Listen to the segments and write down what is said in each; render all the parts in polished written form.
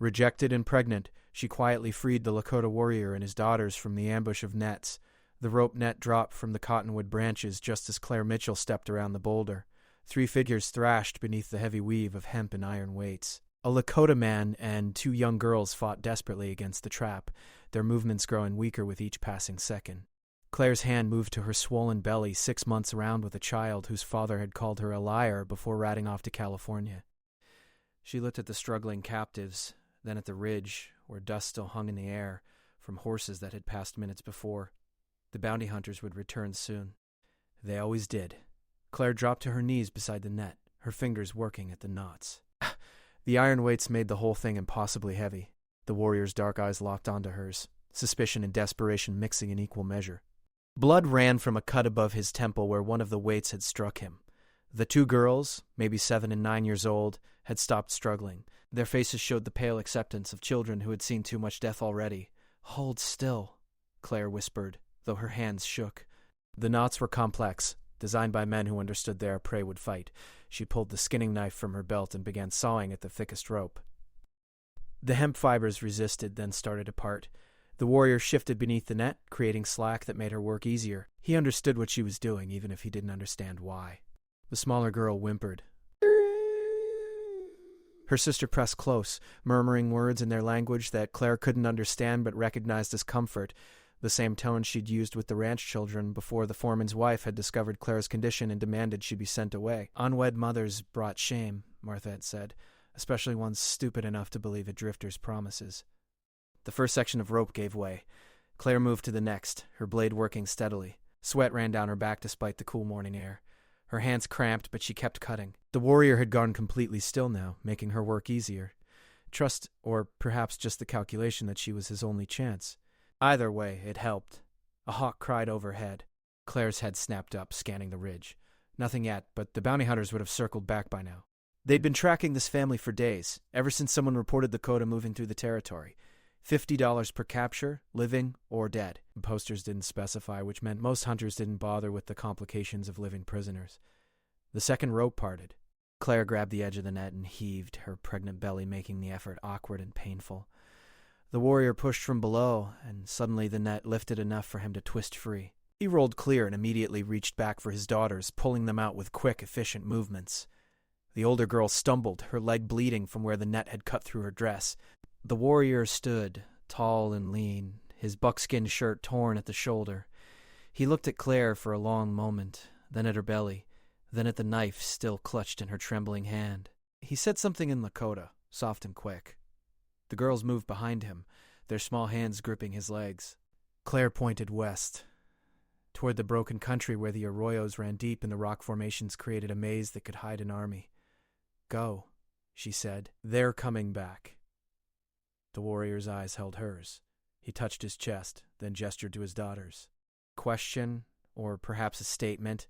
Rejected and pregnant, she quietly freed the Lakota warrior and his daughters from the ambush of nets. The rope net dropped from the cottonwood branches just as Claire Mitchell stepped around the boulder. 3 figures thrashed beneath the heavy weave of hemp and iron weights. A Lakota man and 2 young girls fought desperately against the trap, their movements growing weaker with each passing second. Claire's hand moved to her swollen belly 6 months around with a child whose father had called her a liar before ratting off to California. She looked at the struggling captives, then at the ridge, where dust still hung in the air from horses that had passed minutes before. The bounty hunters would return soon. They always did. Claire dropped to her knees beside the net, her fingers working at the knots. The iron weights made the whole thing impossibly heavy. The warrior's dark eyes locked onto hers, suspicion and desperation mixing in equal measure. Blood ran from a cut above his temple where one of the weights had struck him. The 2 girls, maybe 7 and 9 years old, had stopped struggling. Their faces showed the pale acceptance of children who had seen too much death already. "Hold still," Claire whispered, though her hands shook. The knots were complex, designed by men who understood their prey would fight. She pulled the skinning knife from her belt and began sawing at the thickest rope. The hemp fibers resisted, then started apart. The warrior shifted beneath the net, creating slack that made her work easier. He understood what she was doing, even if he didn't understand why. The smaller girl whimpered. Her sister pressed close, murmuring words in their language that Claire couldn't understand but recognized as comfort, the same tone she'd used with the ranch children before the foreman's wife had discovered Claire's condition and demanded she be sent away. "Unwed mothers brought shame," Martha had said, "especially ones stupid enough to believe a drifter's promises." The first section of rope gave way. Claire moved to the next, her blade working steadily. Sweat ran down her back despite the cool morning air. Her hands cramped, but she kept cutting. The warrior had gone completely still now, making her work easier. Trust, or perhaps just the calculation that she was his only chance. Either way, it helped. A hawk cried overhead. Claire's head snapped up, scanning the ridge. Nothing yet, but the bounty hunters would have circled back by now. They'd been tracking this family for days, ever since someone reported Lakota moving through the territory. $50 per capture, living or dead. The posters didn't specify, which meant most hunters didn't bother with the complications of living prisoners. The second rope parted. Claire grabbed the edge of the net and heaved, her pregnant belly making the effort awkward and painful. The warrior pushed from below, and suddenly the net lifted enough for him to twist free. He rolled clear and immediately reached back for his daughters, pulling them out with quick, efficient movements. The older girl stumbled, her leg bleeding from where the net had cut through her dress. The warrior stood, tall and lean, his buckskin shirt torn at the shoulder. He looked at Claire for a long moment, then at her belly, then at the knife still clutched in her trembling hand. He said something in Lakota, soft and quick. The girls moved behind him, their small hands gripping his legs. Claire pointed west, toward the broken country where the arroyos ran deep and the rock formations created a maze that could hide an army. "Go," she said. "They're coming back." The warrior's eyes held hers. He touched his chest, then gestured to his daughters. Question, or perhaps a statement.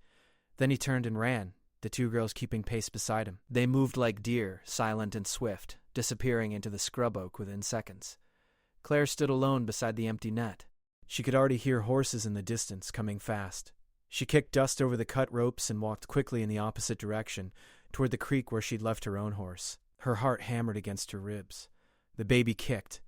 Then he turned and ran, the 2 girls keeping pace beside him. They moved like deer, silent and swift, disappearing into the scrub oak within seconds. Claire stood alone beside the empty net. She could already hear horses in the distance, coming fast. She kicked dust over the cut ropes and walked quickly in the opposite direction, toward the creek where she'd left her own horse. Her heart hammered against her ribs. The baby kicked,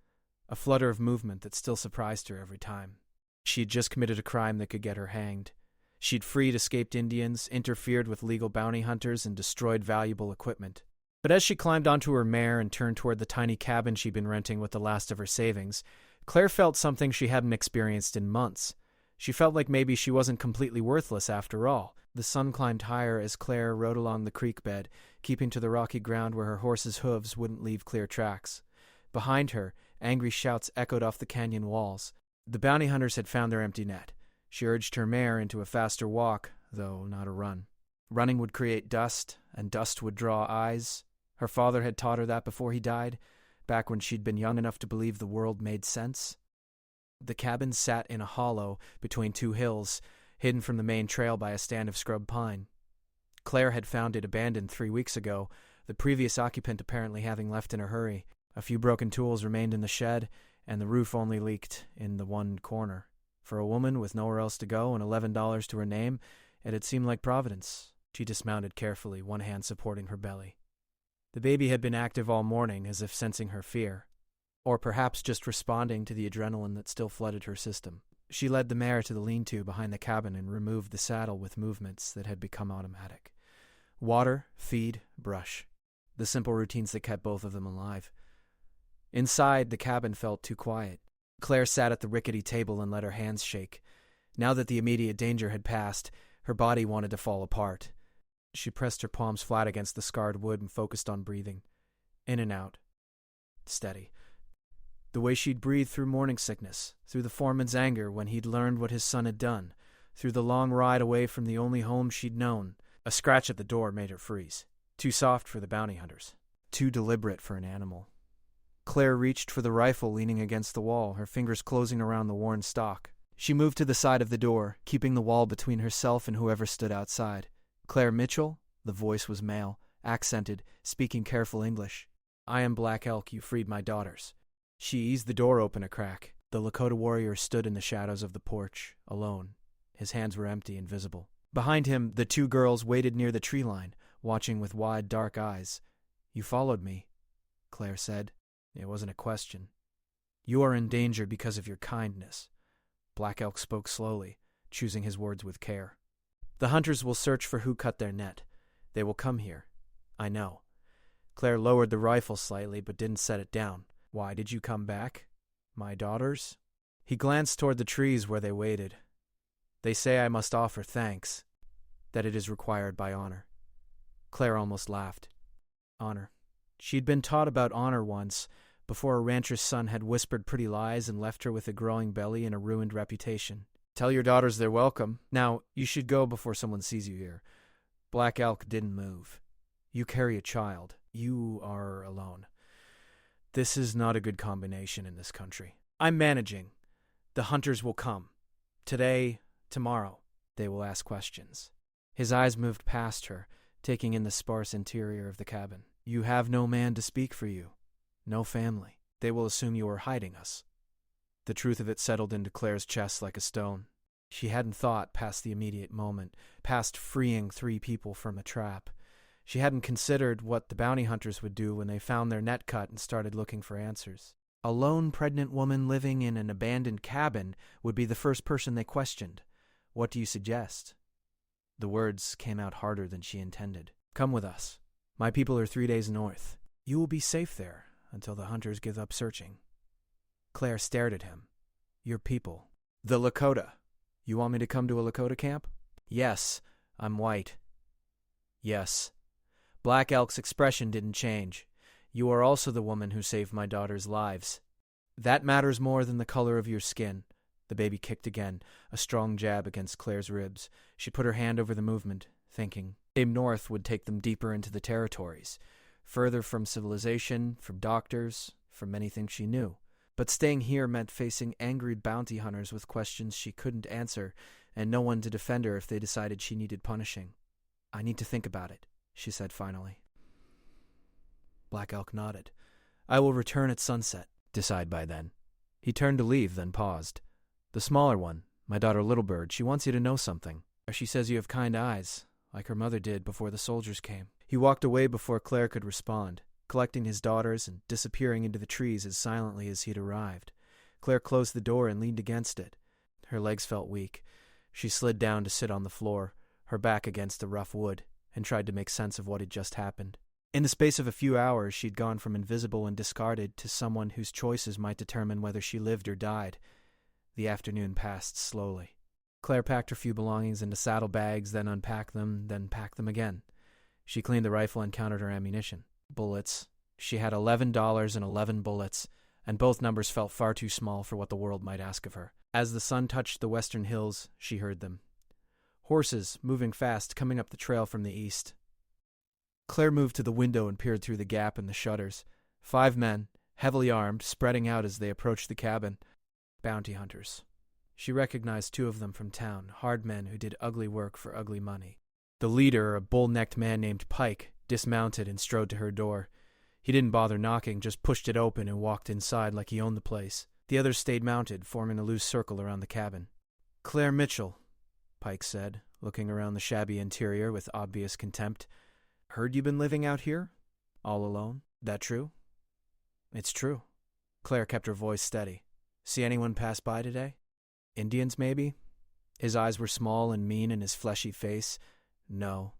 a flutter of movement that still surprised her every time. She'd just committed a crime that could get her hanged. She'd freed escaped Indians, interfered with legal bounty hunters, and destroyed valuable equipment. But as she climbed onto her mare and turned toward the tiny cabin she'd been renting with the last of her savings, Claire felt something she hadn't experienced in months. She felt like maybe she wasn't completely worthless after all. The sun climbed higher as Claire rode along the creek bed, keeping to the rocky ground where her horse's hooves wouldn't leave clear tracks. Behind her, angry shouts echoed off the canyon walls. The bounty hunters had found their empty net. She urged her mare into a faster walk, though not a run. Running would create dust, and dust would draw eyes. Her father had taught her that before he died, back when she'd been young enough to believe the world made sense. The cabin sat in a hollow between 2 hills, hidden from the main trail by a stand of scrub pine. Claire had found it abandoned 3 weeks ago, the previous occupant apparently having left in a hurry. A few broken tools remained in the shed, and the roof only leaked in the one corner. For a woman with nowhere else to go and $11 to her name, it had seemed like Providence. She dismounted carefully, one hand supporting her belly. The baby had been active all morning, as if sensing her fear. or perhaps just responding to the adrenaline that still flooded her system. She led the mare to the lean-to behind the cabin and removed the saddle with movements that had become automatic. Water, feed, brush. The simple routines that kept both of them alive. Inside, the cabin felt too quiet. Claire sat at the rickety table and let her hands shake. Now that the immediate danger had passed, her body wanted to fall apart. She pressed her palms flat against the scarred wood and focused on breathing. In and out. Steady. The way she'd breathed through morning sickness, through the foreman's anger when he'd learned what his son had done, through the long ride away from the only home she'd known. A scratch at the door made her freeze. Too soft for the bounty hunters. Too deliberate for an animal. Claire reached for the rifle leaning against the wall, her fingers closing around the worn stock. She moved to the side of the door, keeping the wall between herself and whoever stood outside. Claire Mitchell? The voice was male, accented, speaking careful English. I am Black Elk, you freed my daughters. She eased the door open a crack. The Lakota warrior stood in the shadows of the porch, alone. His hands were empty and visible. Behind him, the two girls waited near the tree line, watching with wide, dark eyes. You followed me, Claire said. It wasn't a question. You are in danger because of your kindness. Black Elk spoke slowly, choosing his words with care. The hunters will search for who cut their net. They will come here. I know. Claire lowered the rifle slightly, but didn't set it down. Why did you come back? My daughters? He glanced toward the trees where they waited. They say I must offer thanks, that it is required by honor. Claire almost laughed. Honor. She'd been taught about honor once, before a rancher's son had whispered pretty lies and left her with a growing belly and a ruined reputation. Tell your daughters they're welcome. Now, you should go before someone sees you here. Black Elk didn't move. You carry a child. You are alone. This is not a good combination in this country. I'm managing. The hunters will come. Today, tomorrow, they will ask questions. His eyes moved past her, taking in the sparse interior of the cabin. You have no man to speak for you. No family. They will assume you are hiding us. The truth of it settled into Claire's chest like a stone. She hadn't thought past the immediate moment, past freeing 3 people from a trap. She hadn't considered what the bounty hunters would do when they found their net cut and started looking for answers. A lone pregnant woman living in an abandoned cabin would be the first person they questioned. What do you suggest? The words came out harder than she intended. Come with us. My people are 3 days north. You will be safe there until the hunters give up searching. Claire stared at him. Your people. The Lakota. You want me to come to a Lakota camp? Yes. I'm white. Yes. Black Elk's expression didn't change. You are also the woman who saved my daughters' lives. That matters more than the color of your skin. The baby kicked again, a strong jab against Claire's ribs. She put her hand over the movement, thinking. Aim north would take them deeper into the territories, further from civilization, from doctors, from anything she knew. But staying here meant facing angry bounty hunters with questions she couldn't answer, and no one to defend her if they decided she needed punishing. I need to think about it, she said finally. Black Elk nodded. I will return at sunset. Decide by then. He turned to leave, then paused. The smaller one, my daughter Little Bird, she wants you to know something. She says you have kind eyes, like her mother did before the soldiers came. He walked away before Claire could respond, collecting his daughters and disappearing into the trees as silently as he'd arrived. Claire closed the door and leaned against it. Her legs felt weak. She slid down to sit on the floor, her back against the rough wood, and tried to make sense of what had just happened. In the space of a few hours, she'd gone from invisible and discarded to someone whose choices might determine whether she lived or died. The afternoon passed slowly. Claire packed her few belongings into saddlebags, then unpacked them, then packed them again. She cleaned the rifle and counted her ammunition. Bullets. She had $11 and 11 bullets, and both numbers felt far too small for what the world might ask of her. As the sun touched the western hills, she heard them. Horses, moving fast, coming up the trail from the east. Claire moved to the window and peered through the gap in the shutters. 5 men, heavily armed, spreading out as they approached the cabin. Bounty hunters. She recognized 2 of them from town, hard men who did ugly work for ugly money. The leader, a bull-necked man named Pike, dismounted and strode to her door. He didn't bother knocking, just pushed it open and walked inside like he owned the place. The others stayed mounted, forming a loose circle around the cabin. Claire Mitchell, Pike said, looking around the shabby interior with obvious contempt. Heard you been living out here? All alone? That true? It's true. Claire kept her voice steady. See anyone pass by today? Indians, maybe? His eyes were small and mean in his fleshy face. No.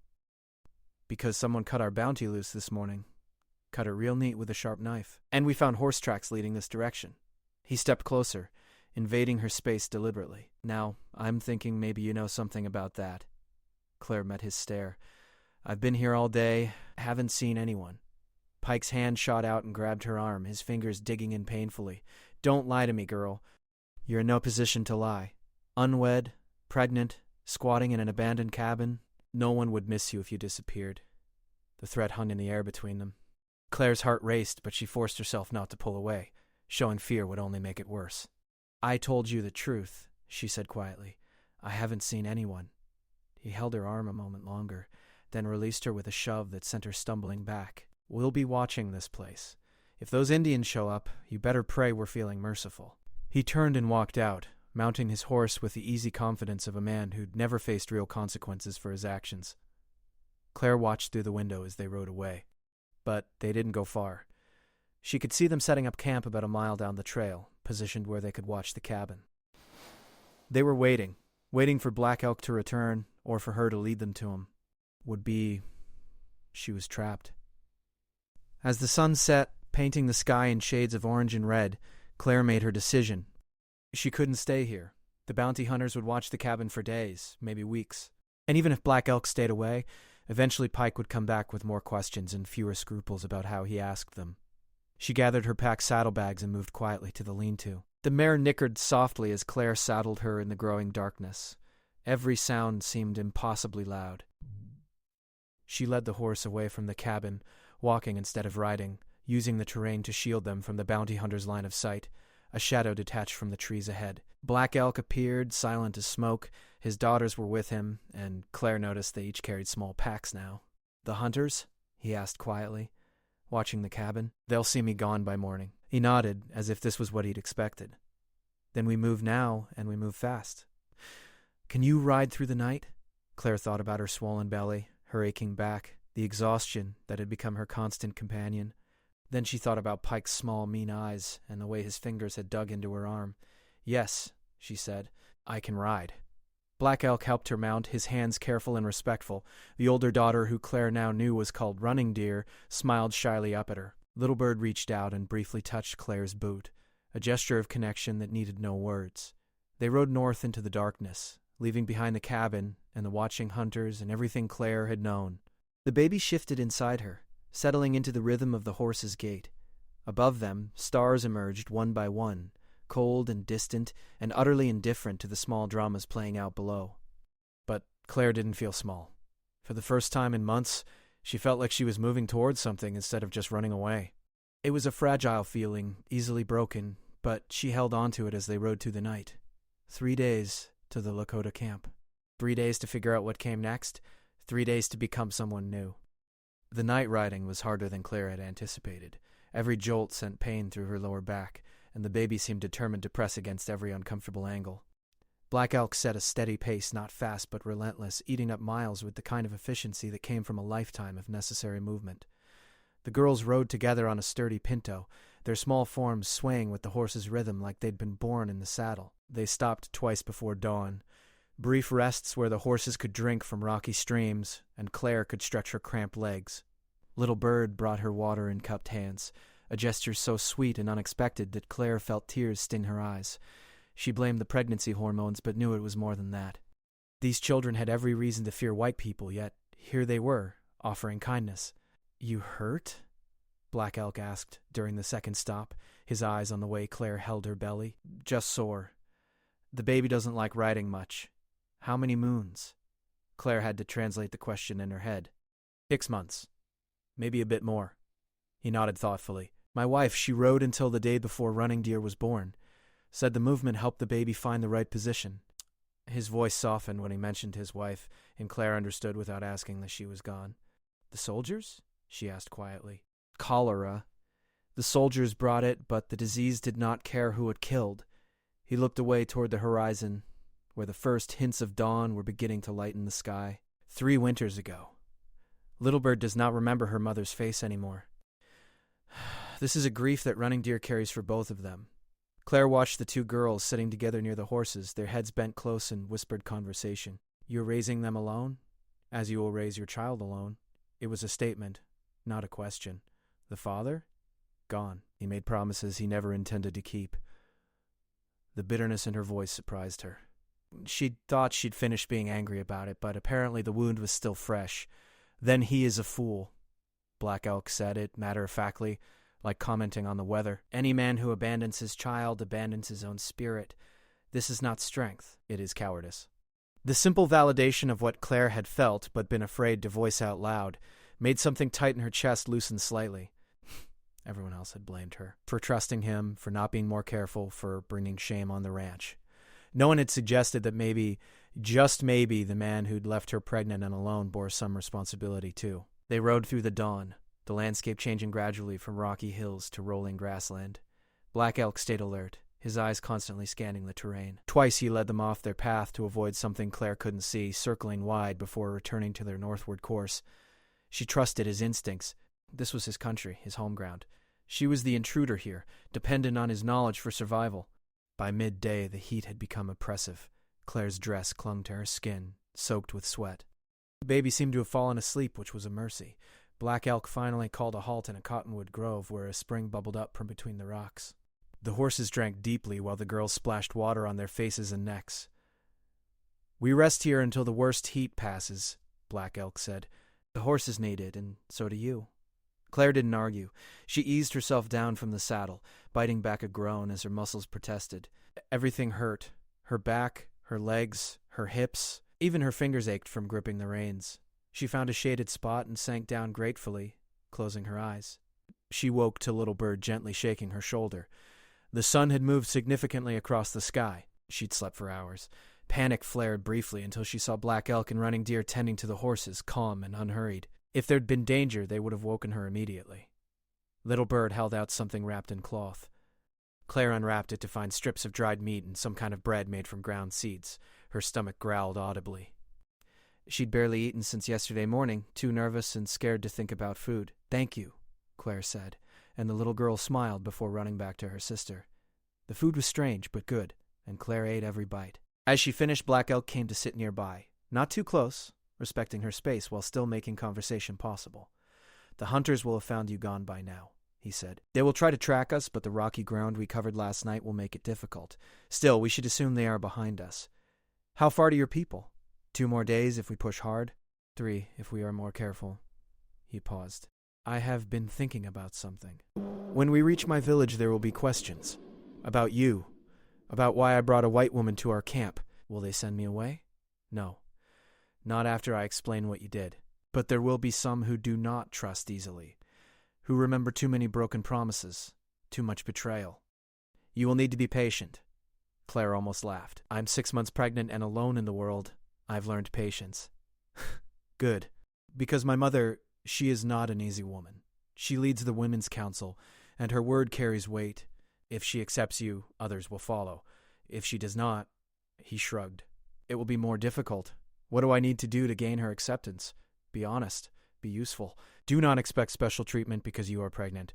Because someone cut our bounty loose this morning. Cut it real neat with a sharp knife. And we found horse tracks leading this direction. He stepped closer, invading her space deliberately. Now, I'm thinking maybe you know something about that. Claire met his stare. I've been here all day, haven't seen anyone. Pike's hand shot out and grabbed her arm, his fingers digging in painfully. Don't lie to me, girl. You're in no position to lie. Unwed, pregnant, squatting in an abandoned cabin. No one would miss you if you disappeared. The threat hung in the air between them. Claire's heart raced, but she forced herself not to pull away. Showing fear would only make it worse. I told you the truth, she said quietly. I haven't seen anyone. He held her arm a moment longer, then released her with a shove that sent her stumbling back. We'll be watching this place. If those Indians show up, you better pray we're feeling merciful. He turned and walked out, mounting his horse with the easy confidence of a man who'd never faced real consequences for his actions. Claire watched through the window as they rode away. But they didn't go far. She could see them setting up camp about a mile down the trail, positioned where they could watch the cabin. They were waiting for Black Elk to return, or for her to lead them to him. She was trapped. As the sun set, painting the sky in shades of orange and red, Claire made her decision. She couldn't stay here. The bounty hunters would watch the cabin for days, maybe weeks. And even if Black Elk stayed away, eventually Pike would come back with more questions and fewer scruples about how he asked them. She gathered her packed saddlebags and moved quietly to the lean-to. The mare nickered softly as Claire saddled her in the growing darkness. Every sound seemed impossibly loud. She led the horse away from the cabin, walking instead of riding, using the terrain to shield them from the bounty hunter's line of sight. A shadow detached from the trees ahead. Black Elk appeared, silent as smoke. His daughters were with him, and Claire noticed they each carried small packs now. The hunters? He asked quietly, watching the cabin. They'll see me gone by morning. He nodded, as if this was what he'd expected. Then we move now, and we move fast. Can you ride through the night? Claire thought about her swollen belly, her aching back, the exhaustion that had become her constant companion. Then she thought about Pike's small, mean eyes and the way his fingers had dug into her arm. Yes, she said, I can ride. Black Elk helped her mount, his hands careful and respectful. The older daughter, who Claire now knew was called Running Deer, smiled shyly up at her. Little Bird reached out and briefly touched Claire's boot, a gesture of connection that needed no words. They rode north into the darkness, leaving behind the cabin and the watching hunters and everything Claire had known. The baby shifted inside her, settling into the rhythm of the horse's gait. Above them, stars emerged one by one, cold and distant and utterly indifferent to the small dramas playing out below. But Claire didn't feel small. For the first time in months, she felt like she was moving towards something instead of just running away. It was a fragile feeling, easily broken, but she held on to it as they rode through the night. 3 days to the Lakota camp. 3 days to figure out what came next. 3 days to become someone new. The night riding was harder than Claire had anticipated. Every jolt sent pain through her lower back, and the baby seemed determined to press against every uncomfortable angle. Black Elk set a steady pace, not fast but relentless, eating up miles with the kind of efficiency that came from a lifetime of necessary movement. The girls rode together on a sturdy pinto, their small forms swaying with the horse's rhythm like they'd been born in the saddle. They stopped twice before dawn, brief rests where the horses could drink from rocky streams, and Claire could stretch her cramped legs. Little Bird brought her water in cupped hands, a gesture so sweet and unexpected that Claire felt tears sting her eyes. She blamed the pregnancy hormones, but knew it was more than that. These children had every reason to fear white people, yet here they were, offering kindness. You hurt? Black Elk asked during the second stop, his eyes on the way Claire held her belly. Just sore. The baby doesn't like riding much. How many moons? Claire had to translate the question in her head. 6 months. Maybe a bit more. He nodded thoughtfully. My wife, she rode until the day before Running Deer was born. Said the movement helped the baby find the right position. His voice softened when he mentioned his wife, and Claire understood without asking that she was gone. The soldiers? She asked quietly. Cholera. The soldiers brought it, but the disease did not care who it killed. He looked away toward the horizon, where the first hints of dawn were beginning to lighten the sky. 3 winters ago. Little Bird does not remember her mother's face anymore. This is a grief that Running Deer carries for both of them. Claire watched the two girls sitting together near the horses, their heads bent close in whispered conversation. "You're raising them alone? As you will raise your child alone." It was a statement, not a question. The father? Gone. He made promises he never intended to keep. The bitterness in her voice surprised her. She thought she'd finished being angry about it, but apparently the wound was still fresh. "Then he is a fool." Black Elk said it matter-of-factly, like commenting on the weather. "Any man who abandons his child abandons his own spirit. This is not strength, it is cowardice." The simple validation of what Claire had felt but been afraid to voice out loud made something tight in her chest loosen slightly. Everyone else had blamed her for trusting him, for not being more careful, for bringing shame on the ranch. No one had suggested that maybe, just maybe, the man who'd left her pregnant and alone bore some responsibility too. They rode through the dawn, the landscape changing gradually from rocky hills to rolling grassland. Black Elk stayed alert, his eyes constantly scanning the terrain. Twice he led them off their path to avoid something Claire couldn't see, circling wide before returning to their northward course. She trusted his instincts. This was his country, his home ground. She was the intruder here, dependent on his knowledge for survival. By midday, the heat had become oppressive. Claire's dress clung to her skin, soaked with sweat. The baby seemed to have fallen asleep, which was a mercy. Black Elk finally called a halt in a cottonwood grove where a spring bubbled up from between the rocks. The horses drank deeply while the girls splashed water on their faces and necks. "We rest here until the worst heat passes," Black Elk said. "The horses need it, and so do you." Claire didn't argue. She eased herself down from the saddle, biting back a groan as her muscles protested. Everything hurt. Her back, her legs, her hips, even her fingers ached from gripping the reins. She found a shaded spot and sank down gratefully, closing her eyes. She woke to Little Bird gently shaking her shoulder. The sun had moved significantly across the sky. She'd slept for hours. Panic flared briefly until she saw Black Elk and Running Deer tending to the horses, calm and unhurried. If there'd been danger, they would have woken her immediately. Little Bird held out something wrapped in cloth. Claire unwrapped it to find strips of dried meat and some kind of bread made from ground seeds. Her stomach growled audibly. She'd barely eaten since yesterday morning, too nervous and scared to think about food. "Thank you," Claire said, and the little girl smiled before running back to her sister. The food was strange, but good, and Claire ate every bite. As she finished, Black Elk came to sit nearby, not too close, respecting her space while still making conversation possible. "The hunters will have found you gone by now," he said. "They will try to track us, but the rocky ground we covered last night will make it difficult. Still, we should assume they are behind us. How far to your people? 2 more days if we push hard? 3 if we are more careful." He paused. "I have been thinking about something. When we reach my village, there will be questions. About you. About why I brought a white woman to our camp. Will they send me away? No. Not after I explain what you did. But there will be some who do not trust easily, who remember too many broken promises, too much betrayal. You will need to be patient." Claire almost laughed. "I'm 6 months pregnant and alone in the world. I've learned patience." "Good. Because my mother, she is not an easy woman. She leads the Women's Council, and her word carries weight. If she accepts you, others will follow. If she does not," he shrugged, "it will be more difficult. What do I need to do to gain her acceptance? Be honest. Be useful. Do not expect special treatment because you are pregnant.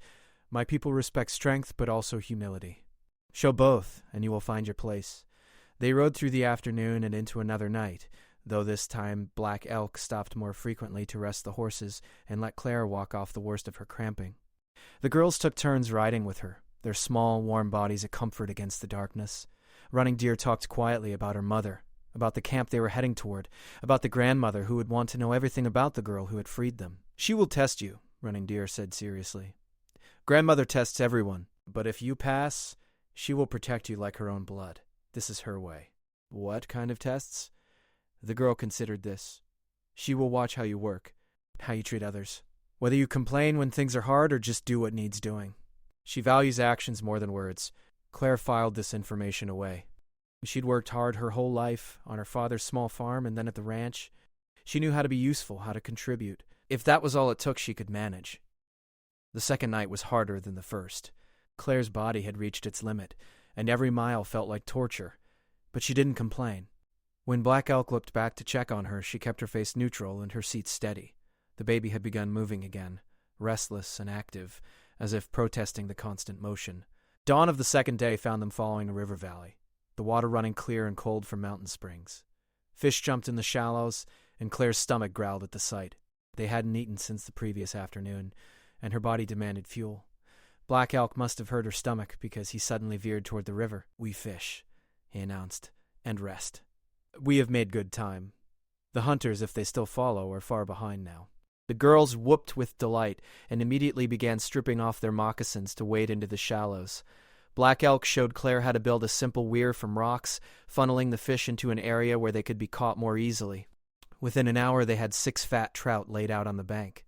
My people respect strength, but also humility. Show both, and you will find your place." They rode through the afternoon and into another night, though this time Black Elk stopped more frequently to rest the horses and let Claire walk off the worst of her cramping. The girls took turns riding with her, their small, warm bodies a comfort against the darkness. Running Deer talked quietly about her mother, about the camp they were heading toward, about the grandmother who would want to know everything about the girl who had freed them. "She will test you," Running Deer said seriously. "Grandmother tests everyone, but if you pass, she will protect you like her own blood. This is her way." "What kind of tests?" The girl considered this. "She will watch how you work, how you treat others, whether you complain when things are hard or just do what needs doing. She values actions more than words." Claire filed this information away. She'd worked hard her whole life, on her father's small farm and then at the ranch. She knew how to be useful, how to contribute. If that was all it took, she could manage. The second night was harder than the first. Claire's body had reached its limit, and every mile felt like torture. But she didn't complain. When Black Elk looked back to check on her, she kept her face neutral and her seat steady. The baby had begun moving again, restless and active, as if protesting the constant motion. Dawn of the second day found them following a river valley, the water running clear and cold from mountain springs. Fish jumped in the shallows, and Claire's stomach growled at the sight. They hadn't eaten since the previous afternoon, and her body demanded fuel. Black Elk must have hurt her stomach because he suddenly veered toward the river. "We fish," he announced, "and rest. We have made good time. The hunters, if they still follow, are far behind now." The girls whooped with delight and immediately began stripping off their moccasins to wade into the shallows. Black Elk showed Claire how to build a simple weir from rocks, funneling the fish into an area where they could be caught more easily. Within an hour, they had 6 fat trout laid out on the bank.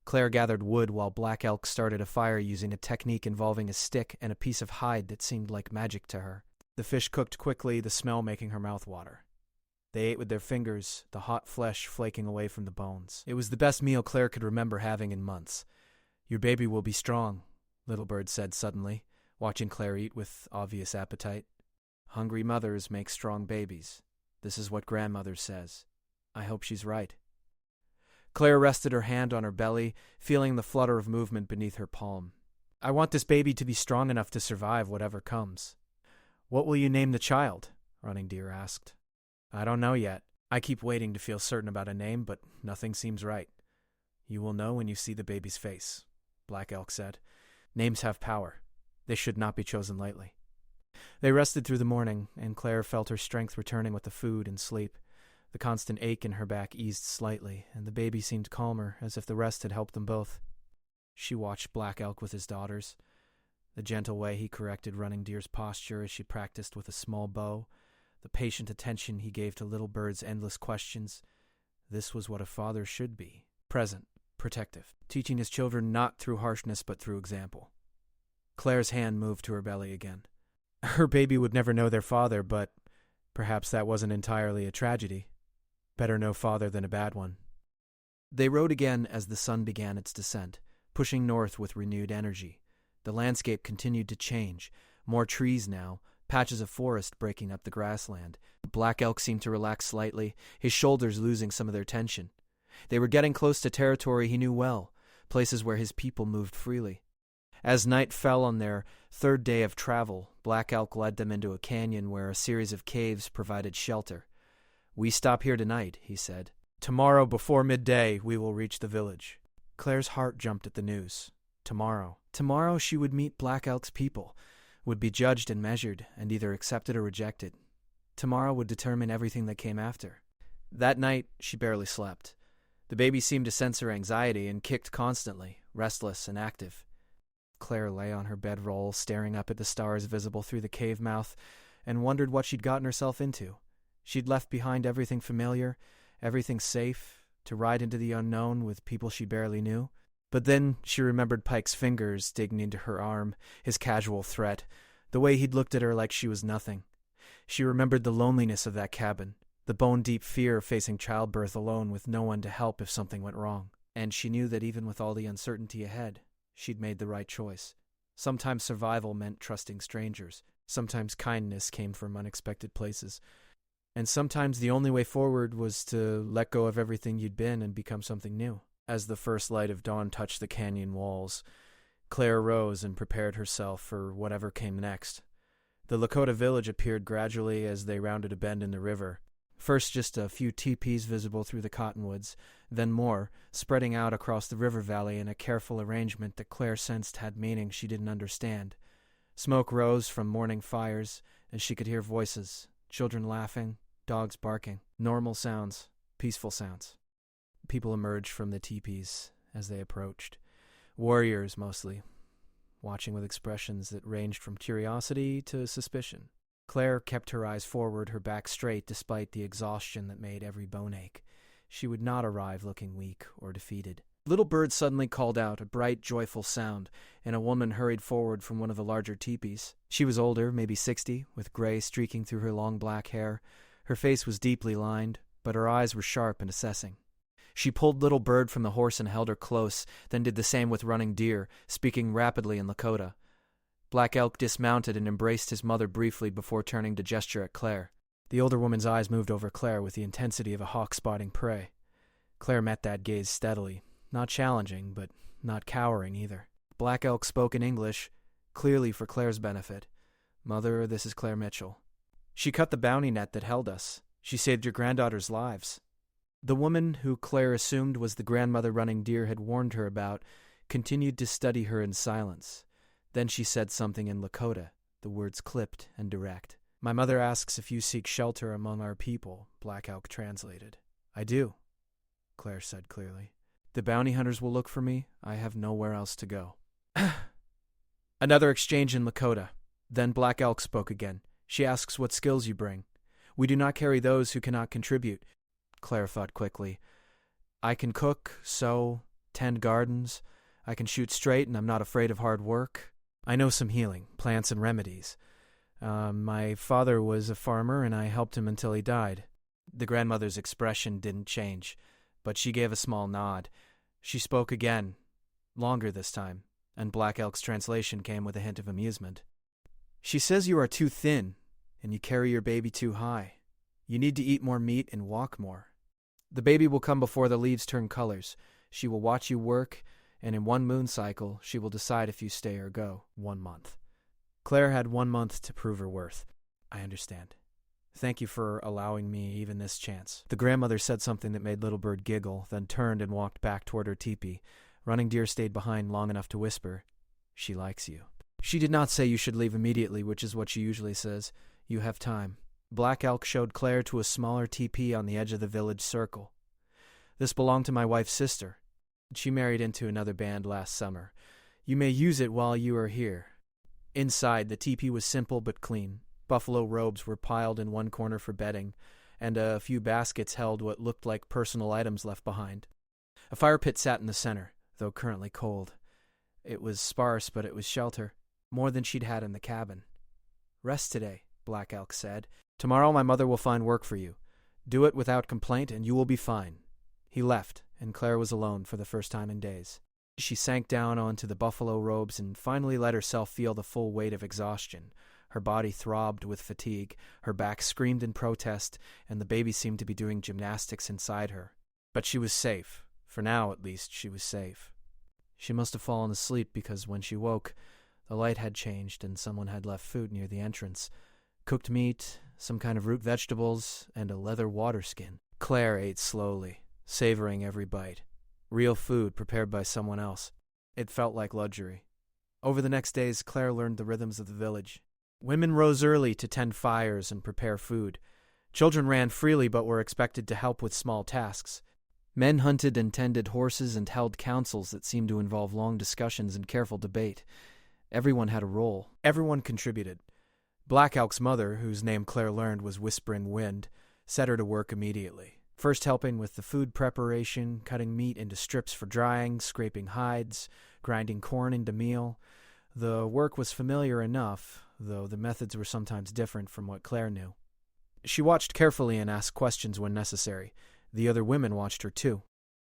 Claire gathered wood while Black Elk started a fire using a technique involving a stick and a piece of hide that seemed like magic to her. The fish cooked quickly, the smell making her mouth water. They ate with their fingers, the hot flesh flaking away from the bones. It was the best meal Claire could remember having in months. "Your baby will be strong," Little Bird said suddenly, watching Claire eat with obvious appetite. "Hungry mothers make strong babies. This is what grandmother says. I hope she's right." Claire rested her hand on her belly, feeling the flutter of movement beneath her palm. "I want this baby to be strong enough to survive whatever comes." "What will you name the child?" Running Deer asked. "I don't know yet. I keep waiting to feel certain about a name, but nothing seems right." "You will know when you see the baby's face," Black Elk said. "Names have power. They should not be chosen lightly." They rested through the morning, and Claire felt her strength returning with the food and sleep. The constant ache in her back eased slightly, and the baby seemed calmer, as if the rest had helped them both. She watched Black Elk with his daughters, the gentle way he corrected Running Deer's posture as she practiced with a small bow, the patient attention he gave to Little Bird's endless questions. This was what a father should be: present, protective, teaching his children not through harshness but through example. Claire's hand moved to her belly again. Her baby would never know their father, but perhaps that wasn't entirely a tragedy. Better no father than a bad one. They rode again as the sun began its descent, pushing north with renewed energy. The landscape continued to change. More trees now, patches of forest breaking up the grassland. Black Elk seemed to relax slightly, his shoulders losing some of their tension. They were getting close to territory he knew well, places where his people moved freely. As night fell on their third day of travel, Black Elk led them into a canyon where a series of caves provided shelter. "We stop here tonight," he said. "Tomorrow before midday we will reach the village." Claire's heart jumped at the news. Tomorrow. Tomorrow she would meet Black Elk's people, would be judged and measured, and either accepted or rejected. Tomorrow would determine everything that came after. That night she barely slept. The baby seemed to sense her anxiety and kicked constantly, restless and active. Claire lay on her bedroll, staring up at the stars visible through the cave mouth, and wondered what she'd gotten herself into. She'd left behind everything familiar, everything safe, to ride into the unknown with people she barely knew. But then she remembered Pike's fingers digging into her arm, his casual threat, the way he'd looked at her like she was nothing. She remembered the loneliness of that cabin, the bone-deep fear of facing childbirth alone with no one to help if something went wrong. And she knew that even with all the uncertainty ahead, she'd made the right choice. Sometimes survival meant trusting strangers. Sometimes kindness came from unexpected places. And sometimes the only way forward was to let go of everything you'd been and become something new. As the first light of dawn touched the canyon walls, Claire rose and prepared herself for whatever came next. The Lakota village appeared gradually as they rounded a bend in the river. First just a few teepees visible through the cottonwoods, then more, spreading out across the river valley in a careful arrangement that Claire sensed had meaning she didn't understand. Smoke rose from morning fires, and she could hear voices, children laughing, dogs barking, normal sounds, peaceful sounds. People emerged from the teepees as they approached. Warriors, mostly, watching with expressions that ranged from curiosity to suspicion. Claire kept her eyes forward, her back straight, despite the exhaustion that made every bone ache. She would not arrive looking weak or defeated. Little Bird suddenly called out, a bright, joyful sound, and a woman hurried forward from one of the larger teepees. She was older, maybe 60, with gray streaking through her long black hair. Her face was deeply lined, but her eyes were sharp and assessing. She pulled Little Bird from the horse and held her close, then did the same with Running Deer, speaking rapidly in Lakota. Black Elk dismounted and embraced his mother briefly before turning to gesture at Claire. The older woman's eyes moved over Claire with the intensity of a hawk spotting prey. Claire met that gaze steadily, not challenging, but not cowering either. Black Elk spoke in English, clearly for Claire's benefit. "Mother, this is Claire Mitchell. She cut the bounty net that held us. She saved your granddaughters' lives." The woman, who Claire assumed was the grandmother Running Deer had warned her about, continued to study her in silence. Then she said something in Lakota, the words clipped and direct. "My mother asks if you seek shelter among our people," Black Elk translated. "I do," Claire said clearly. "The bounty hunters will look for me. I have nowhere else to go." Another exchange in Lakota. Then Black Elk spoke again. She asks what skills you bring. "We do not carry those who cannot contribute." Claire thought quickly. "I can cook, sew, tend gardens. I can shoot straight, and I'm not afraid of hard work. I know some healing, plants and remedies. My father was a farmer, and I helped him until he died." The grandmother's expression didn't change, but she gave a small nod. She spoke again, longer this time, and Black Elk's translation came with a hint of amusement. "She says you are too thin, and you carry your baby too high. You need to eat more meat and walk more. The baby will come before the leaves turn colors. She will watch you work, and in one moon cycle, she will decide if you stay or go. 1 month. Claire had 1 month to prove her worth. "I understand. Thank you for allowing me even this chance." The grandmother said something that made Little Bird giggle, then turned and walked back toward her teepee. Running Deer stayed behind long enough to whisper, "She likes you." She did not say you should leave immediately, which is what she usually says. "You have time." Black Elk showed Claire to a smaller teepee on the edge of the village circle. "This belonged to my wife's sister. She married into another band last summer. You may use it while you are here." Inside, the teepee was simple but clean. Buffalo robes were piled in one corner for bedding, and a few baskets held what looked like personal items left behind. A fire pit sat in the center, though currently cold. It was sparse, but it was shelter, more than she'd had in the cabin. "Rest today," Black Elk said. "Tomorrow my mother will find work for you. Do it without complaint, and you will be fine." He left, and Claire was alone for the first time in days. She sank down onto the buffalo robes and finally let herself feel the full weight of exhaustion. Her body throbbed with fatigue, her back screamed in protest, and the baby seemed to be doing gymnastics inside her. But she was safe. For now, at least, she was safe. She must have fallen asleep because when she woke, the light had changed and someone had left food near the entrance. Cooked meat, some kind of root vegetables, and a leather water skin. Claire ate slowly, savoring every bite. Real food prepared by someone else. It felt like luxury. Over the next days, Claire learned the rhythms of the village. Women rose early to tend fires and prepare food. Children ran freely but were expected to help with small tasks. Men hunted and tended horses and held councils that seemed to involve long discussions and careful debate. Everyone had a role. Everyone contributed. Black Elk's mother, whose name Claire learned was Whispering Wind, set her to work immediately. First helping with the food preparation, cutting meat into strips for drying, scraping hides, grinding corn into meal. The work was familiar enough, though the methods were sometimes different from what Claire knew. She watched carefully and asked questions when necessary. The other women watched her too.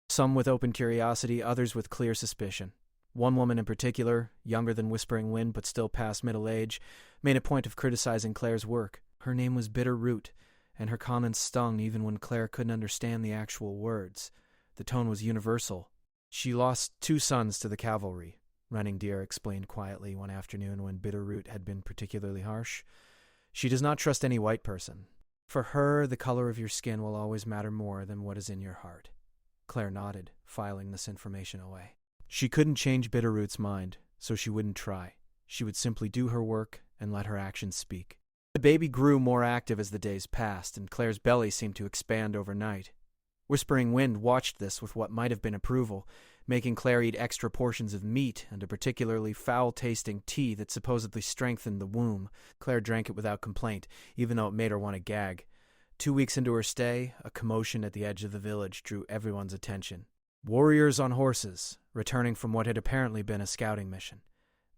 Some with open curiosity, others with clear suspicion. One woman in particular, younger than Whispering Wind but still past middle age, made a point of criticizing Claire's work. Her name was Bitter Root, and her comments stung even when Claire couldn't understand the actual words. The tone was universal. "She lost 2 sons to the cavalry," Running Deer explained quietly one afternoon when Bitter Root had been particularly harsh. "She does not trust any white person. For her, the color of your skin will always matter more than what is in your heart." Claire nodded, filing this information away. She couldn't change Bitterroot's mind, so she wouldn't try. She would simply do her work and let her actions speak. The baby grew more active as the days passed, and Claire's belly seemed to expand overnight. Whispering Wind watched this with what might have been approval, making Claire eat extra portions of meat and a particularly foul-tasting tea that supposedly strengthened the womb. Claire drank it without complaint, even though it made her want to gag. 2 weeks into her stay, a commotion at the edge of the village drew everyone's attention. Warriors on horses, returning from what had apparently been a scouting mission.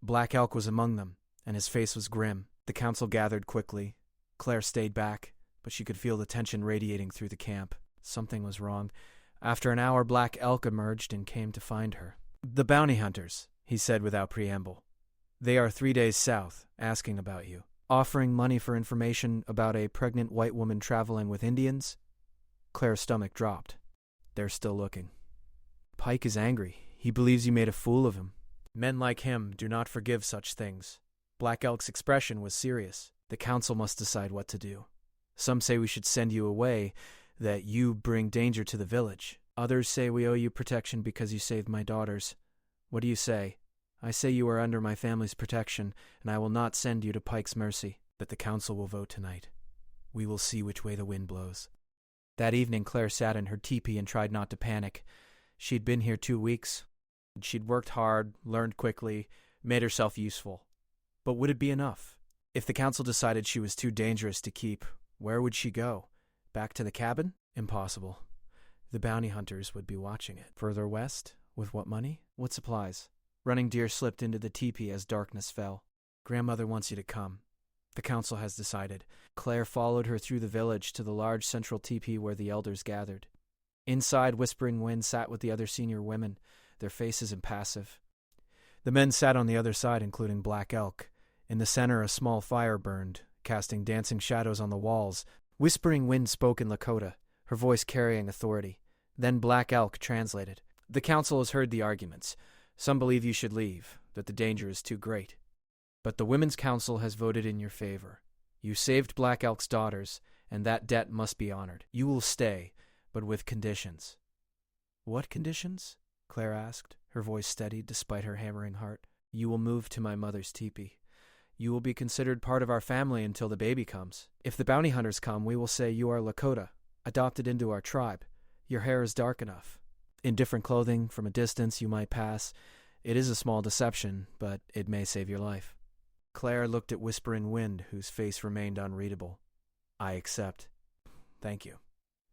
Black Elk was among them, and his face was grim. The council gathered quickly. Claire stayed back, but she could feel the tension radiating through the camp. Something was wrong. After an hour, Black Elk emerged and came to find her. "The bounty hunters," he said without preamble. "They are 3 days south, asking about you. Offering money for information about a pregnant white woman traveling with Indians." Claire's stomach dropped. "They're still looking." "Pike is angry. He believes you made a fool of him. Men like him do not forgive such things. Black Elk's expression was serious. The council must decide what to do. Some say we should send you away, that you bring danger to the village. Others say we owe you protection because you saved my daughters. What do you say? I say you are under my family's protection, and I will not send you to Pike's mercy. But the council will vote tonight. We will see which way the wind blows. That evening, Claire sat in her teepee and tried not to panic. She'd been here 2 weeks. She'd worked hard, learned quickly, made herself useful. But would it be enough? If the council decided she was too dangerous to keep, where would she go? Back to the cabin? Impossible. The bounty hunters would be watching it. Further west? With what money? What supplies? Running Deer slipped into the teepee as darkness fell. Grandmother wants you to come. The council has decided. Claire followed her through the village to the large central teepee where the elders gathered. Inside, Whispering Wind sat with the other senior women, their faces impassive. The men sat on the other side, including Black Elk. In the center, a small fire burned, casting dancing shadows on the walls. Whispering Wind spoke in Lakota, her voice carrying authority. Then Black Elk translated. The council has heard the arguments. Some believe you should leave, that the danger is too great. But the Women's Council has voted in your favor. You saved Black Elk's daughters, and that debt must be honored. You will stay, but with conditions. What conditions? Claire asked, her voice steady despite her hammering heart. You will move to my mother's teepee. You will be considered part of our family until the baby comes. If the bounty hunters come, we will say you are Lakota, adopted into our tribe. Your hair is dark enough. In different clothing, from a distance you might pass. It is a small deception, but it may save your life. Claire looked at Whispering Wind, whose face remained unreadable. I accept. Thank you.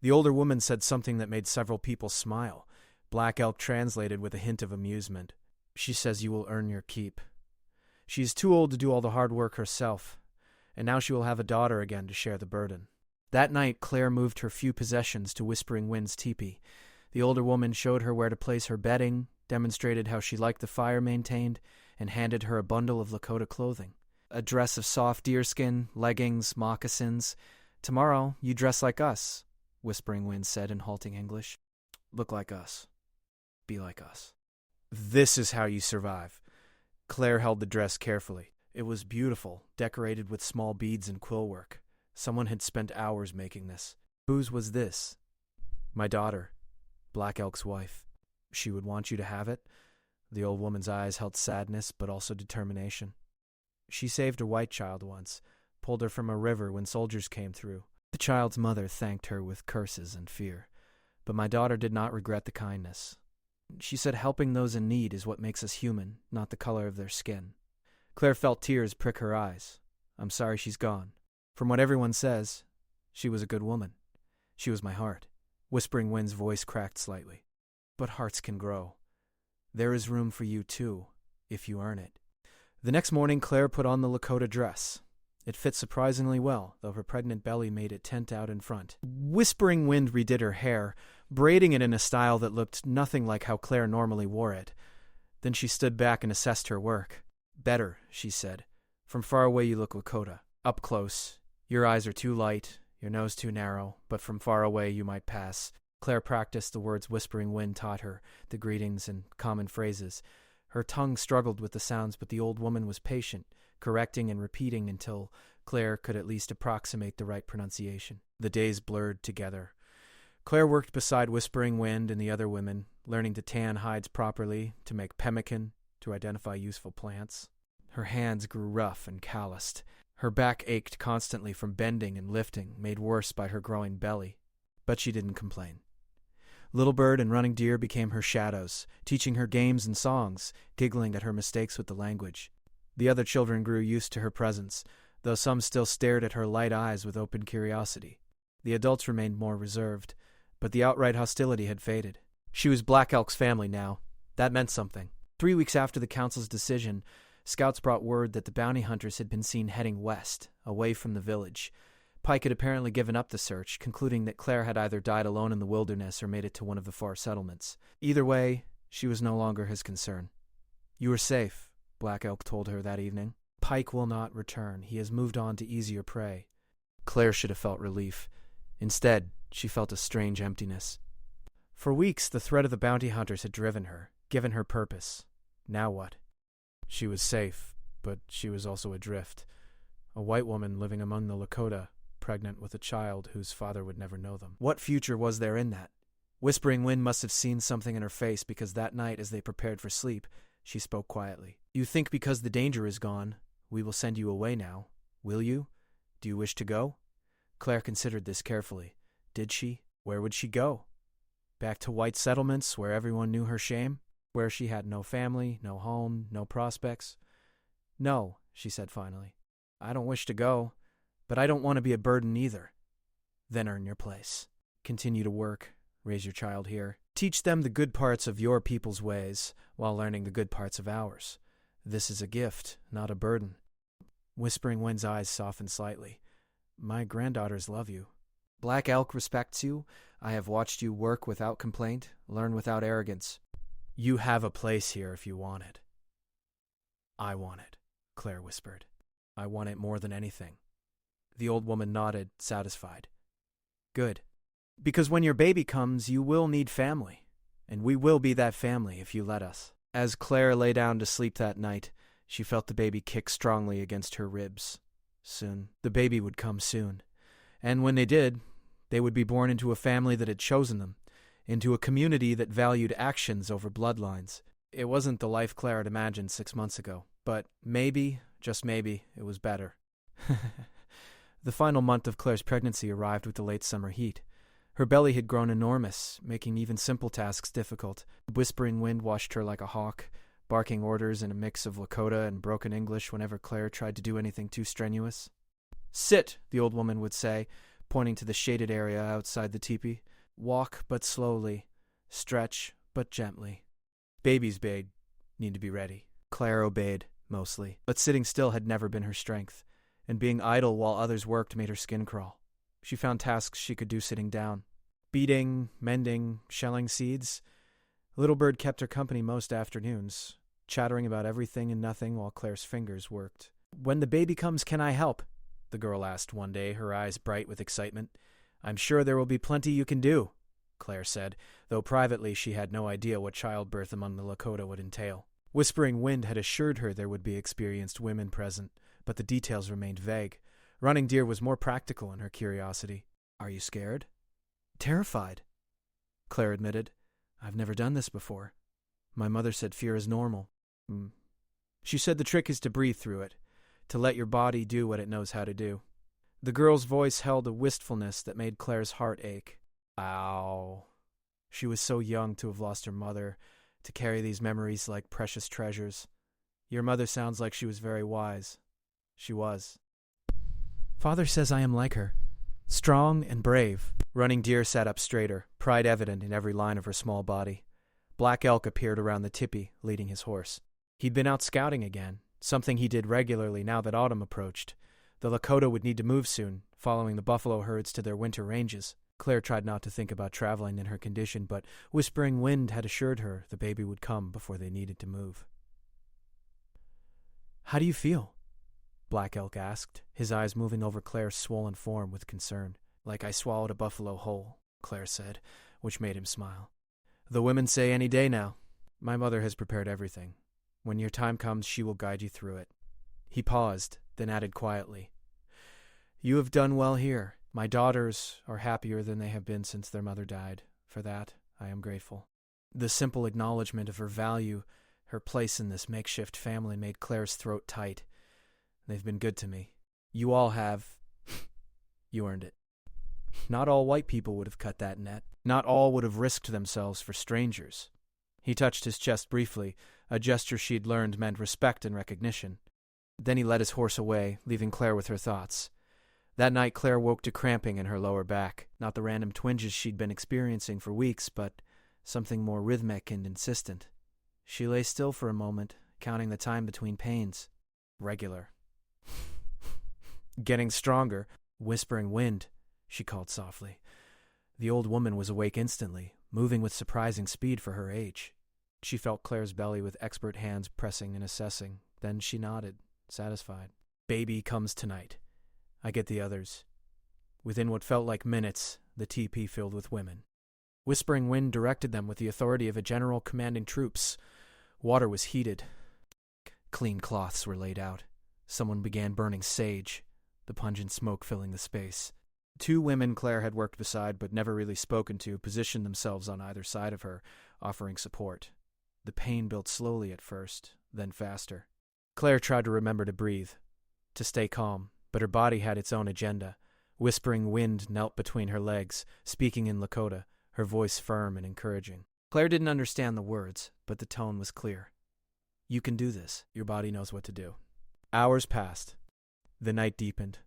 The older woman said something that made several people smile. Black Elk translated with a hint of amusement. She says you will earn your keep. She is too old to do all the hard work herself, and now she will have a daughter again to share the burden. That night, Claire moved her few possessions to Whispering Wind's teepee. The older woman showed her where to place her bedding, demonstrated how she liked the fire maintained, and handed her a bundle of Lakota clothing. A dress of soft deerskin, leggings, moccasins. Tomorrow, you dress like us, Whispering Wind said in halting English. Look like us. Be like us. This is how you survive. Claire held the dress carefully. It was beautiful, decorated with small beads and quill work. Someone had spent hours making this. Whose was this? My daughter, Black Elk's wife. She would want you to have it? The old woman's eyes held sadness, but also determination. She saved a white child once, pulled her from a river when soldiers came through. The child's mother thanked her with curses and fear, but my daughter did not regret the kindness. She said helping those in need is what makes us human, not the color of their skin. Claire felt tears prick her eyes. I'm sorry she's gone. From what everyone says, she was a good woman. She was my heart. Whispering Wind's voice cracked slightly. But hearts can grow. There is room for you, too, if you earn it. The next morning, Claire put on the Lakota dress. It fit surprisingly well, though her pregnant belly made it tent out in front. Whispering Wind redid her hair, braiding it in a style that looked nothing like how Claire normally wore it. Then she stood back and assessed her work. Better, she said. From far away you look Lakota. Up close, your eyes are too light, your nose too narrow, but from far away you might pass. Claire practiced the words Whispering Wind taught her, the greetings and common phrases. Her tongue struggled with the sounds, but the old woman was patient, correcting and repeating until Claire could at least approximate the right pronunciation. The days blurred together. Claire worked beside Whispering Wind and the other women, learning to tan hides properly, to make pemmican, to identify useful plants. Her hands grew rough and calloused. Her back ached constantly from bending and lifting, made worse by her growing belly. But she didn't complain. Little Bird and Running Deer became her shadows, teaching her games and songs, giggling at her mistakes with the language. The other children grew used to her presence, though some still stared at her light eyes with open curiosity. The adults remained more reserved, but the outright hostility had faded. She was Black Elk's family now. That meant something. 3 weeks after the council's decision, scouts brought word that the bounty hunters had been seen heading west, away from the village. Pike had apparently given up the search, concluding that Claire had either died alone in the wilderness or made it to one of the far settlements. Either way, she was no longer his concern. You are safe, Black Elk told her that evening. Pike will not return. He has moved on to easier prey. Claire should have felt relief. Instead, she felt a strange emptiness. For weeks, the threat of the bounty hunters had driven her, given her purpose. Now what? She was safe, but she was also adrift. A white woman living among the Lakota, pregnant with a child whose father would never know them. What future was there in that? Whispering Wind must have seen something in her face because that night, as they prepared for sleep, she spoke quietly. You think because the danger is gone, we will send you away now, will you? Do you wish to go? Claire considered this carefully. Did she? Where would she go? Back to white settlements where everyone knew her shame? Where she had no family, no home, no prospects? No, she said finally. I don't wish to go, but I don't want to be a burden either. Then earn your place. Continue to work. Raise your child here. Teach them the good parts of your people's ways while learning the good parts of ours. This is a gift, not a burden. Whispering Wind's eyes softened slightly. My granddaughters love you. Black Elk respects you. I have watched you work without complaint, learn without arrogance. You have a place here if you want it. I want it, Claire whispered. I want it more than anything. The old woman nodded, satisfied. Good. Because when your baby comes, you will need family, and we will be that family if you let us. As Claire lay down to sleep that night, she felt the baby kick strongly against her ribs. Soon, the baby would come soon. And when they did, they would be born into a family that had chosen them, into a community that valued actions over bloodlines. It wasn't the life Claire had imagined 6 months ago, but maybe, just maybe, it was better. The final month of Claire's pregnancy arrived with the late summer heat. Her belly had grown enormous, making even simple tasks difficult. Whispering Wind watched her like a hawk, barking orders in a mix of Lakota and broken English whenever Claire tried to do anything too strenuous. Sit, the old woman would say, pointing to the shaded area outside the teepee. Walk but slowly, stretch but gently. Babies need to be ready. Claire obeyed, mostly, but sitting still had never been her strength, and being idle while others worked made her skin crawl. She found tasks she could do sitting down. Beating, mending, shelling seeds. Little Bird kept her company most afternoons, chattering about everything and nothing while Claire's fingers worked. When the baby comes, can I help? The girl asked one day, her eyes bright with excitement. I'm sure there will be plenty you can do, Claire said, though privately she had no idea what childbirth among the Lakota would entail. Whispering Wind had assured her there would be experienced women present, but the details remained vague. Running Deer was more practical in her curiosity. Are you scared? Terrified, Claire admitted. I've never done this before. My mother said fear is normal. She said the trick is to breathe through it, to let your body do what it knows how to do. The girl's voice held a wistfulness that made Claire's heart ache. Ow. She was so young to have lost her mother, to carry these memories like precious treasures. Your mother sounds like she was very wise. She was. Father says I am like her. Strong and brave. Running Deer sat up straighter, pride evident in every line of her small body. Black Elk appeared around the tipi, leading his horse. He'd been out scouting again, something he did regularly now that autumn approached. The Lakota would need to move soon, following the buffalo herds to their winter ranges. Claire tried not to think about traveling in her condition, but Whispering Wind had assured her the baby would come before they needed to move. How do you feel? Black Elk asked, his eyes moving over Claire's swollen form with concern. Like I swallowed a buffalo whole, Claire said, which made him smile. The women say any day now. My mother has prepared everything. When your time comes, she will guide you through it. He paused, then added quietly, You have done well here. My daughters are happier than they have been since their mother died. For that, I am grateful. The simple acknowledgement of her value, her place in this makeshift family made Claire's throat tight. They've been good to me. You all have. You earned it. Not all white people would have cut that net. Not all would have risked themselves for strangers. He touched his chest briefly, a gesture she'd learned meant respect and recognition. Then he led his horse away, leaving Claire with her thoughts. That night Claire woke to cramping in her lower back, not the random twinges she'd been experiencing for weeks, but something more rhythmic and insistent. She lay still for a moment, counting the time between pains. Regular. Getting stronger. Whispering Wind, she called softly. The old woman was awake instantly, moving with surprising speed for her age. She felt Claire's belly with expert hands pressing and assessing. Then she nodded, satisfied. Baby comes tonight. I get the others. Within what felt like minutes, the teepee filled with women. Whispering Wind directed them with the authority of a general commanding troops. Water was heated. Clean cloths were laid out. Someone began burning sage, the pungent smoke filling the space. Two women Claire had worked beside but never really spoken to positioned themselves on either side of her, offering support. The pain built slowly at first, then faster. Claire tried to remember to breathe, to stay calm, but her body had its own agenda. Whispering Wind knelt between her legs, speaking in Lakota, her voice firm and encouraging. Claire didn't understand the words, but the tone was clear. You can do this. Your body knows what to do. Hours passed. The night deepened.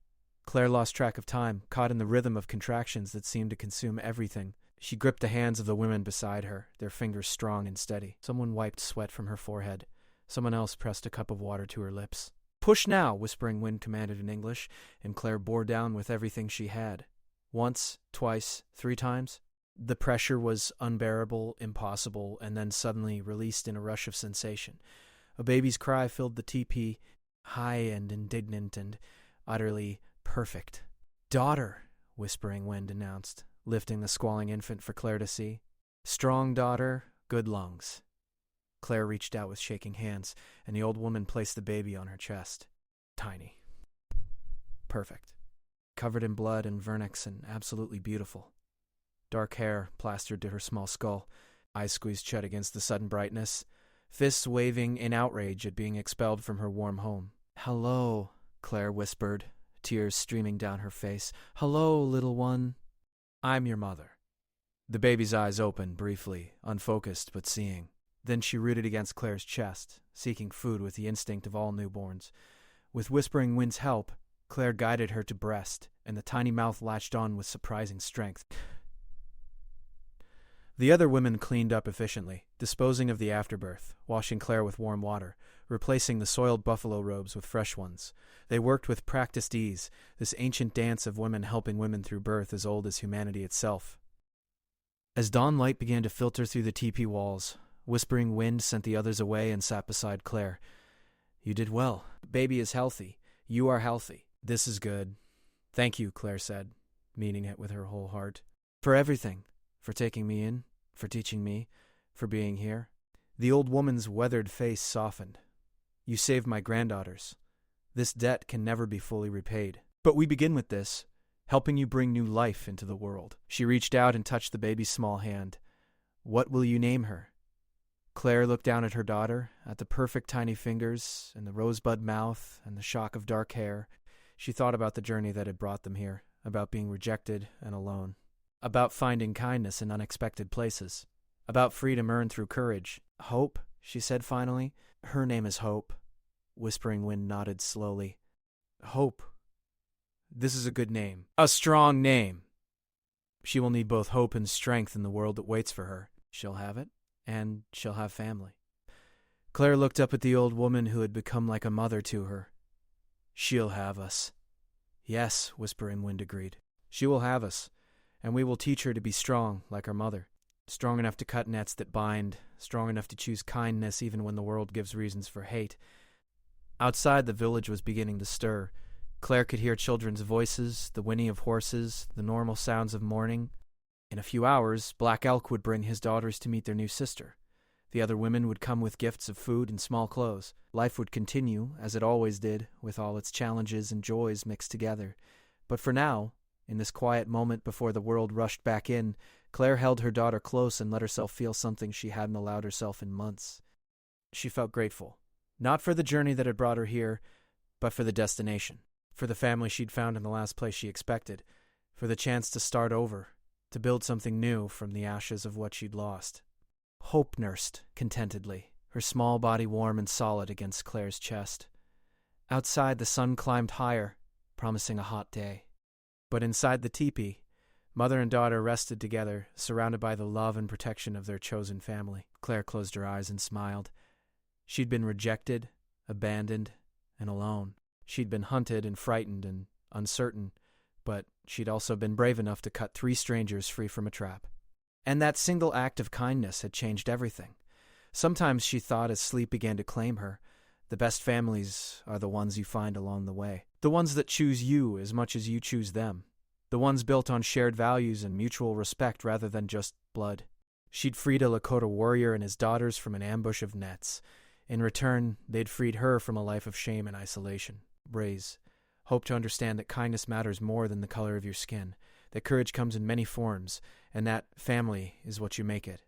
Claire lost track of time, caught in the rhythm of contractions that seemed to consume everything. She gripped the hands of the women beside her, their fingers strong and steady. Someone wiped sweat from her forehead. Someone else pressed a cup of water to her lips. Push now, Whispering Wind commanded in English, and Claire bore down with everything she had. Once, twice, 3 times. The pressure was unbearable, impossible, and then suddenly released in a rush of sensation. A baby's cry filled the teepee, high and indignant and utterly perfect. Daughter, Whispering Wind announced, lifting the squalling infant for Claire to see. Strong daughter, good lungs. Claire reached out with shaking hands, and the old woman placed the baby on her chest. Tiny. Perfect. Covered in blood and vernix and absolutely beautiful. Dark hair plastered to her small skull, eyes squeezed shut against the sudden brightness, fists waving in outrage at being expelled from her warm home. Hello, Claire whispered, tears streaming down her face. Hello, little one. I'm your mother. The baby's eyes opened briefly, unfocused but seeing. Then she rooted against Claire's chest, seeking food with the instinct of all newborns. With Whispering Wind's help, Claire guided her to breast, and the tiny mouth latched on with surprising strength. The other women cleaned up efficiently, disposing of the afterbirth, washing Claire with warm water, replacing the soiled buffalo robes with fresh ones. They worked with practiced ease, this ancient dance of women helping women through birth as old as humanity itself. As dawn light began to filter through the teepee walls, Whispering Wind sent the others away and sat beside Claire. You did well. The baby is healthy. You are healthy. This is good. Thank you, Claire said, meaning it with her whole heart. For everything. For taking me in. For teaching me. For being here. The old woman's weathered face softened. You saved my granddaughters. This debt can never be fully repaid. But we begin with this, helping you bring new life into the world. She reached out and touched the baby's small hand. What will you name her? Claire looked down at her daughter, at the perfect tiny fingers, and the rosebud mouth, and the shock of dark hair. She thought about the journey that had brought them here, about being rejected and alone, about finding kindness in unexpected places, about freedom earned through courage. Hope, she said finally. Her name is Hope. Whispering Wind nodded slowly. Hope. This is a good name. A strong name. She will need both hope and strength in the world that waits for her. She'll have it. And she'll have family. Claire looked up at the old woman who had become like a mother to her. She'll have us. Yes, Whispering Wind agreed. She will have us, and we will teach her to be strong like our mother. Strong enough to cut nets that bind, strong enough to choose kindness even when the world gives reasons for hate. Outside, the village was beginning to stir. Claire could hear children's voices, the whinny of horses, the normal sounds of mourning. In a few hours, Black Elk would bring his daughters to meet their new sister. The other women would come with gifts of food and small clothes. Life would continue, as it always did, with all its challenges and joys mixed together. But for now, in this quiet moment before the world rushed back in, Claire held her daughter close and let herself feel something she hadn't allowed herself in months. She felt grateful, not for the journey that had brought her here, but for the destination, for the family she'd found in the last place she expected, for the chance to start over, to build something new from the ashes of what she'd lost. Hope nursed contentedly, her small body warm and solid against Claire's chest. Outside, the sun climbed higher, promising a hot day. But inside the teepee, mother and daughter rested together, surrounded by the love and protection of their chosen family. Claire closed her eyes and smiled. She'd been rejected, abandoned, and alone. She'd been hunted and frightened and uncertain, but she'd also been brave enough to cut 3 strangers free from a trap. And that single act of kindness had changed everything. Sometimes she thought as sleep began to claim her, the best families are the ones you find along the way. The ones that choose you as much as you choose them. The ones built on shared values and mutual respect rather than just blood. She'd freed a Lakota warrior and his daughters from an ambush of nets. In return, they'd freed her from a life of shame and isolation. Raise. Hope to understand that kindness matters more than the color of your skin, that courage comes in many forms, and that family is what you make it.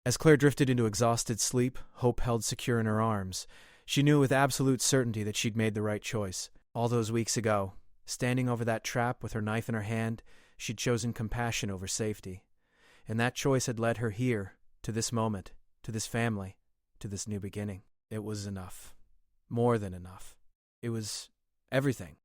As Claire drifted into exhausted sleep, Hope held secure in her arms. She knew with absolute certainty that she'd made the right choice. All those weeks ago, standing over that trap with her knife in her hand, she'd chosen compassion over safety. And that choice had led her here, to this moment, to this family, to this new beginning. It was enough. More than enough. It was everything.